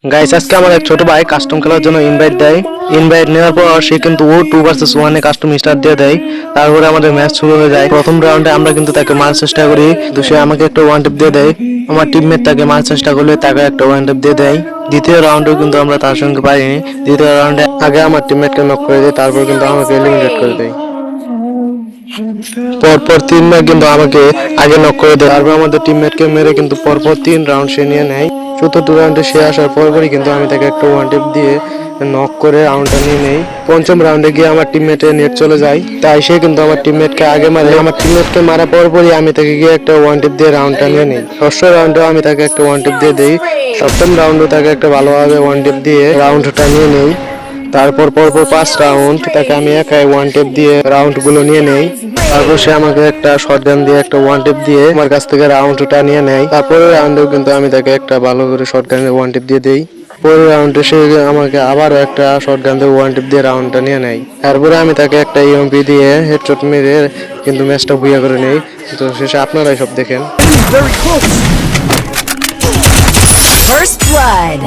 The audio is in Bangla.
গাইস আজকে আমার এক ছোট ভাই কাস্টম খেলার জন্য ইনভাইট দেয়। ইনভাইট নেওয়ার পর সে কিন্তু ও 2 ভার্সেস 1 এ কাস্টম স্টার্ট দিয়ে দেয়। তারপরে আমাদের ম্যাচ শুরু হয়ে যায়। প্রথম রাউন্ডে আমরা কিন্তু তাকে মারার চেষ্টা করি, তো সে আমাকে একটা ওয়ান টেপ দিয়ে দেয়। আমার টিমমেট তাকে মারার চেষ্টা করলে তাকে একটা ওয়ান টেপ দিয়ে দেয়। দ্বিতীয় রাউন্ডেও কিন্তু আমরা তার সঙ্গে পারিনি। দ্বিতীয় রাউন্ডে আগে আমার টিমমেটকে নক করে দেয়, তারপর কিন্তু আমাকে এলিমিনেট করে দেয়। পরপর 3 বার কিন্তু আমাকে আগে নক করে দেয়, তারপর আমাদের টিমমেটকে মেরে কিন্তু পরপর 3 রাউন্ড সে নিয়ে নেয়। চতুর্থ রাউন্ডে সে আসার পরপরই কিন্তু আমি তাকে একটা ওয়ান টেপ দিয়ে নক করে রাউন্ডটা নিয়ে নেই। পঞ্চম রাউন্ডে গিয়ে আমার টিমমেটের নেট চলে যায়, তাই সে কিন্তু আমার টিমমেটকে আগে মারে। আমার টিমমেটকে মারার পরপরই আমি তাকে গিয়ে একটা ওয়ান টেপ দিয়ে রাউন্ডটা নিয়ে নেই। ষষ্ঠ রাউন্ডেও আমি তাকে একটা ওয়ান টেপ দিয়ে দেই। সপ্তম রাউন্ডেও তাকে একটা ভালোভাবে ওয়ান টেপ দিয়ে রাউন্ডটা নিয়ে নেই। তারপর পরপর 5 রাউন্ড তাকে আমি একাই ওয়ান টেপ দিয়ে রাউন্ড গুলো নিয়ে নেই। তারপর সে আমাকে একটা শটগান দিয়ে একটা ওয়ান টেপ দিয়ে আমার কাছ থেকে রাউন্ডটা নিয়ে নেয়। তারপরে রাউন্ডেও কিন্তু আমি তাকে একটা ভালো করে শটগানের ওয়ান টেপ দিয়ে দেই। পরের রাউন্ডে সে আমাকে আবারও একটা শটগান দিয়ে ওয়ান টেপ দিয়ে রাউন্ডটা নিয়ে নেয়। তারপরে আমি তাকে একটা ইএমপি দিয়ে হেডশট মেরে কিন্তু ম্যাচটা বুইয়া করে নেই। তো শেষে আপনারাই সব দেখেন। Very close. First blood.